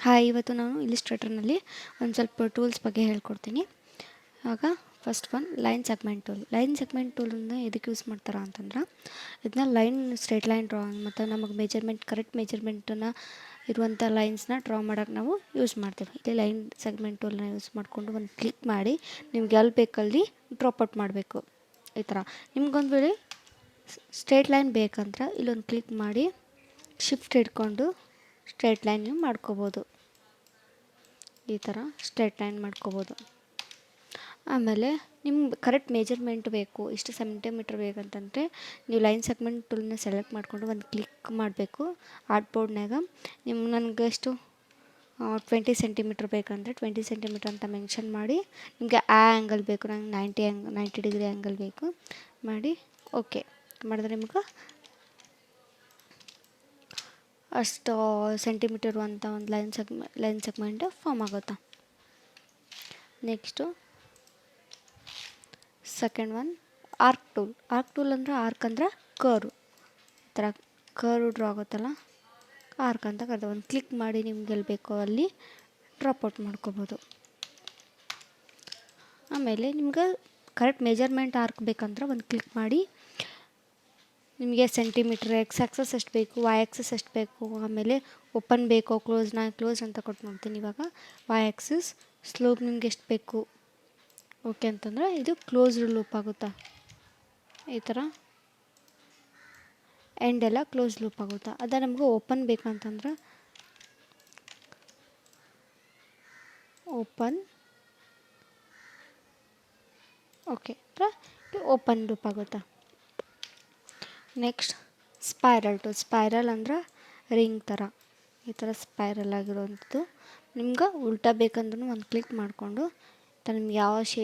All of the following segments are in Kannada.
ಹಾಯ್, ಇವತ್ತು ನಾನು ಇಲಿಸ್ಟ್ರೇಟರ್ನಲ್ಲಿ ಒಂದು ಸ್ವಲ್ಪ ಟೂಲ್ಸ್ ಬಗ್ಗೆ ಹೇಳ್ಕೊಡ್ತೀನಿ. ಆಗ first one line segment tool. Line segment ಟೂಲನ್ನು ಎದಕ್ಕೆ ಯೂಸ್ ಮಾಡ್ತಾರೆ ಅಂತಂದ್ರೆ, ಇದನ್ನ ಲೈನ್ ಸ್ಟ್ರೇಟ್ ಲೈನ್ ಡ್ರಾಯಿಂಗ್ ಮತ್ತು ನಮಗೆ ಕರೆಕ್ಟ್ ಮೆಜರ್ಮೆಂಟನ್ನು ಇರುವಂಥ ಲೈನ್ಸ್ನ ಡ್ರಾ ಮಾಡೋಕ್ಕೆ ನಾವು ಯೂಸ್ ಮಾಡ್ತೀವಿ. ಇಲ್ಲಿ ಲೈನ್ ಸೆಗ್ಮೆಂಟ್ ಟೂಲ್ನ ಯೂಸ್ ಮಾಡಿಕೊಂಡು ಒಂದು ಕ್ಲಿಕ್ ಮಾಡಿ ನಿಮ್ಗೆ ಎಲ್ಲಿ ಬೇಕಲ್ಲಿ ಡ್ರಾಪ್ ಔಟ್ ಮಾಡಬೇಕು. ಈ ಥರ ನಿಮ್ಗೊಂದು ವೇಳೆ ಸ್ಟ್ರೇಟ್ ಲೈನ್ ಬೇಕಂದ್ರೆ ಇಲ್ಲೊಂದು ಕ್ಲಿಕ್ ಮಾಡಿ ಶಿಫ್ಟ್ ಹಿಡ್ಕೊಂಡು ಸ್ಟ್ರೇಟ್ ಲೈನ್ ನೀವು ಮಾಡ್ಕೋಬೋದು. ಈ ಥರ ಸ್ಟ್ರೇಟ್ ಲೈನ್ ಮಾಡ್ಕೋಬೋದು. ಆಮೇಲೆ ನಿಮ್ಗೆ ಕರೆಕ್ಟ್ ಮೆಜರ್ಮೆಂಟ್ ಬೇಕು, ಇಷ್ಟು ಸೆಂಟಿಮೀಟ್ರ್ ಬೇಕಂತಂದರೆ ನೀವು ಲೈನ್ ಸೆಗ್ಮೆಂಟ್ ಟೂಲ್ನ ಸೆಲೆಕ್ಟ್ ಮಾಡಿಕೊಂಡು ಒಂದು ಕ್ಲಿಕ್ ಮಾಡಬೇಕು. ಆರ್ಟ್ ಬೋರ್ಡ್ನಾಗ ನನಗೆ ಎಷ್ಟು 20 ಸೆಂಟಿಮೀಟ್ರ್ ಬೇಕಂದರೆ 20 ಸೆಂಟಿಮೀಟ್ರ್ ಅಂತ ಮೆನ್ಷನ್ ಮಾಡಿ, ನಿಮಗೆ ಆ ಆ್ಯಂಗಲ್ ಬೇಕು, ನಂಗೆ 90 ಡಿಗ್ರಿ ಆ್ಯಂಗಲ್ ಬೇಕು ಮಾಡಿ ಓಕೆ ಮಾಡಿದ್ರೆ ನಿಮ್ಗೆ ಅಷ್ಟು ಸೆಂಟಿಮೀಟರ್ ಇರುವಂಥ ಒಂದು ಲೈನ್ ಸೆಗ್ಮೆಂಟ್ ಫಾರ್ಮ್ ಆಗುತ್ತೆ. Next second one arc tool. Arc tool ಅಂದರೆ ಆರ್ಕ್ ಅಂದರೆ ಕರ್ವ್. ಈ ಥರ ಕರ್ವ್ ಡ್ರಾ ಆಗುತ್ತಲ್ಲ, ಆರ್ಕ್ ಅಂತ ಕರೆದು ಒಂದು ಕ್ಲಿಕ್ ಮಾಡಿ ನಿಮ್ಗೆ ಎಲ್ಲಿ ಬೇಕೋ ಅಲ್ಲಿ ಡ್ರಾಪ್ ಔಟ್ ಮಾಡ್ಕೋಬೋದು. ಆಮೇಲೆ ನಿಮ್ಗೆ ಕರೆಕ್ಟ್ ಮೆಜರ್ಮೆಂಟ್ ಆರ್ಕ್ ಬೇಕಂದ್ರೆ ಒಂದು ಕ್ಲಿಕ್ ಮಾಡಿ ನಿಮಗೆ ಸೆಂಟಿಮೀಟ್ರ್ ಎಕ್ಸ್ ಆಕ್ಸಸ್ ಎಷ್ಟು ಬೇಕು, ವೈ ಆಕ್ಸಸ್ ಎಷ್ಟು ಬೇಕು, ಆಮೇಲೆ ಓಪನ್ ಬೇಕೋ ಕ್ಲೋಸ್ ಅಂತ ಕೊಟ್ಟು ನೋಡ್ತೀನಿ. ಇವಾಗ ವೈ ಆಕ್ಸಿಸ್ ಸ್ಲೋಪ್ ನಿಮ್ಗೆ ಎಷ್ಟು ಬೇಕು ಓಕೆ ಅಂತಂದರೆ ಇದು ಕ್ಲೋಸ್ಡ್ ಲೂಪ್ ಆಗುತ್ತಾ. ಈ ಥರ ಎಂಡೆಲ್ಲ ಕ್ಲೋಸ್ ಲೂಪ್ ಆಗುತ್ತಾ. ಅದೇ ನಮ್ಗೆ ಓಪನ್ ಬೇಕಂತಂದ್ರೆ ಓಪನ್ ಓಕೆ ಓಪನ್ ಲೂಪ್ ಆಗುತ್ತಾ. Next spiral tool. ಸ್ಪೈರಲ್ ಅಂದ್ರೆ ರಿಂಗ್ ಥರ, ಈ ಥರ ಸ್ಪೈರಲ್ ಆಗಿರೋವಂಥದ್ದು. ನಿಮ್ಗೆ ಉಲ್ಟಾ ಬೇಕಂದ್ರೂ ಒಂದು ಕ್ಲಿಕ್ ಮಾಡಿಕೊಂಡು ನಿಮ್ಗೆ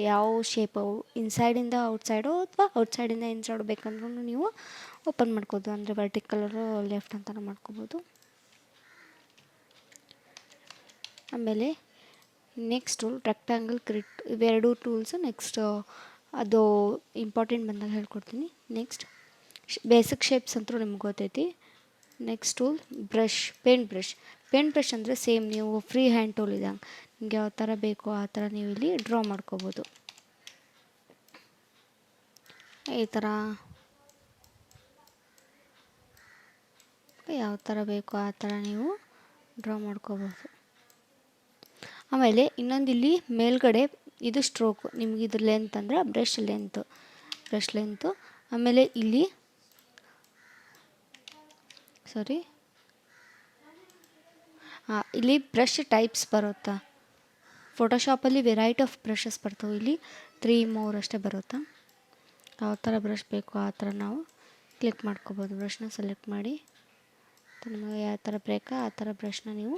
ಯಾವ ಶೇಪು ಇನ್ಸೈಡಿಂದ ಔಟ್ಸೈಡು ಅಥವಾ ಔಟ್ಸೈಡಿಂದ ಇನ್ಸೈಡು ಬೇಕಂದ್ರೂ ನೀವು ಓಪನ್ ಮಾಡ್ಕೋದು. ಅಂದರೆ ವರ್ಟಿಕಲರು ಲೆಫ್ಟ್ ಅಂತಲೂ ಮಾಡ್ಕೋಬೋದು. ಆಮೇಲೆ ನೆಕ್ಸ್ಟ್ ಟೂಲ್ ರೆಕ್ಟ್ಯಾಂಗಲ್ ಗ್ರಿಡ್. ಇವೆರಡು ಟೂಲ್ಸು ನೆಕ್ಸ್ಟ್ ಅದು ಇಂಪಾರ್ಟೆಂಟ್ ಬಂದಾಗ ಹೇಳ್ಕೊಡ್ತೀನಿ. ನೆಕ್ಸ್ಟ್ ಬೇಸಿಕ್ ಶೇಪ್ಸ್ ಅಂತೂ ನಿಮ್ಗೆ ಗೊತ್ತೈತಿ. ನೆಕ್ಸ್ಟ್ ಟೂಲ್ ಪೇಂಟ್ ಬ್ರಷ್ ಅಂದರೆ ಸೇಮ್ ನೀವು ಫ್ರೀ ಹ್ಯಾಂಡ್ ಟೂಲ್ ಇದ್ದಂಗೆ ನಿಮ್ಗೆ ಯಾವ ಥರ ಬೇಕೋ ಆ ಥರ ನೀವು ಇಲ್ಲಿ ಡ್ರಾ ಮಾಡ್ಕೋಬೋದು. ಈ ಥರ ಯಾವ ಥರ ಬೇಕೋ ಆ ಥರ ನೀವು ಡ್ರಾ ಮಾಡ್ಕೋಬೋದು. ಆಮೇಲೆ ಇನ್ನೊಂದು ಇಲ್ಲಿ ಮೇಲ್ಗಡೆ ಇದು ಸ್ಟ್ರೋಕು, ನಿಮ್ಗೆ ಇದು ಲೆಂತ್ ಅಂದರೆ ಬ್ರಷ್ ಲೆಂತು. ಆಮೇಲೆ ಇಲ್ಲಿ ಇಲ್ಲಿ ಬ್ರಷ್ ಟೈಪ್ಸ್ ಬರುತ್ತಾ. ಫೋಟೋಶಾಪಲ್ಲಿ ವೆರೈಟಿ ಆಫ್ ಬ್ರಷಸ್ ಬರ್ತವೆ. ಇಲ್ಲಿ 3 more ಅಷ್ಟೇ ಬರುತ್ತಾ. ಯಾವ ಥರ ಬ್ರಷ್ ಬೇಕೋ ಆ ಥರ ನಾವು ಕ್ಲಿಕ್ ಮಾಡ್ಕೋಬೋದು. ಬ್ರಷ್ನ ಸೆಲೆಕ್ಟ್ ಮಾಡಿ ನಿಮಗೆ ಯಾವ ಥರ ಬೇಕೋ ಆ ಥರ ಬ್ರಷ್ನ ನೀವು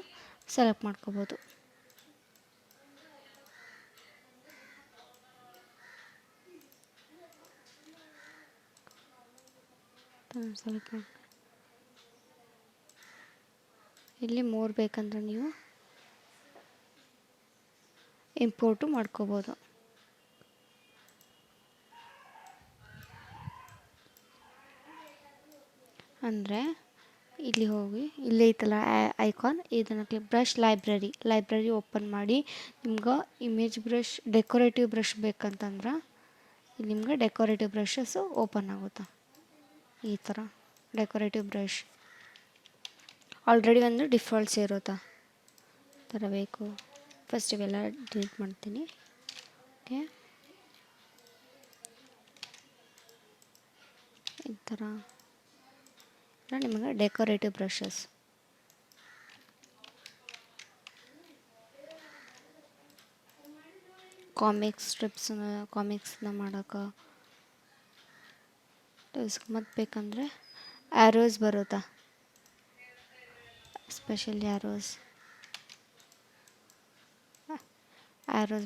ಸೆಲೆಕ್ಟ್ ಮಾಡ್ಕೋಬೋದು. ಸೆಲೆಕ್ಟ್ ಮಾಡಿ ಇಲ್ಲಿ ಮೋರ್ ಬೇಕಂದ್ರೆ ನೀವು ಇಂಪೋರ್ಟು ಮಾಡ್ಕೋಬೋದು. ಅಂದರೆ ಇಲ್ಲಿ ಹೋಗಿ ಇಲ್ಲಿ ಐತಲ್ಲ ಐಕಾನ್, ಇದನ್ನು ಬ್ರಷ್ ಲೈಬ್ರರಿ ಓಪನ್ ಮಾಡಿ ನಿಮ್ಗೆ ಇಮೇಜ್ ಬ್ರಷ್ ಡೆಕೋರೇಟಿವ್ ಬ್ರಷ್ ಬೇಕಂತಂದ್ರೆ ಇಲ್ಲಿ ನಿಮ್ಗೆ ಡೆಕೋರೇಟಿವ್ ಬ್ರಷಸ್ಸು ಓಪನ್ ಆಗುತ್ತಾ. ಈ ಥರ ಡೆಕೋರೇಟಿವ್ ಬ್ರಷ್ ಆಲ್ರೆಡಿ ಒಂದು ಡಿಫಾಲ್ಟ್ಸ್ ಇರುತ್ತಾ. ಈ ಥರ ಬೇಕು. ಫಸ್ಟ್ ಇವೆಲ್ಲ ಡಿಲೀಟ್ ಮಾಡ್ತೀನಿ. ಓಕೆ, ಈ ಥರ ನಿಮಗೆ ಡೆಕೋರೇಟಿವ್ ಬ್ರಷಸ್. ಕಾಮಿಕ್ಸ್ನ ಮಾಡೋಕೆ ಮತ್ತು ಬೇಕಂದರೆ ಆ್ಯರೋಸ್ ಬರುತ್ತಾ. ಸ್ಪೆಷಲಿ ಆ್ಯರೋಸ್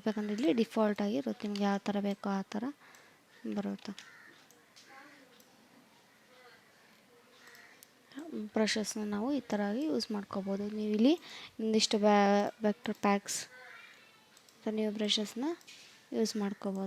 ಬೇಕಂದ್ರೆ ಇಲ್ಲಿ ಡಿಫಾಲ್ಟ್ ಆಗಿರುತ್ತೆ. ನಿಮ್ಗೆ ಯಾವ ಥರ ಬೇಕೋ ಆ ಥರ ಬರುತ್ತೆ. ಬ್ರಷಸ್ನ ನಾವು ಈ ಥರ ಆಗಿ ಯೂಸ್ ಮಾಡ್ಕೋಬೋದು. ನೀವು ಇಲ್ಲಿ ಒಂದಿಷ್ಟು ವೆಕ್ಟರ್ ಪ್ಯಾಕ್ಸ್ ನೀವು ಬ್ರಷಸ್ನ ಯೂಸ್ ಮಾಡ್ಕೋಬೋದು.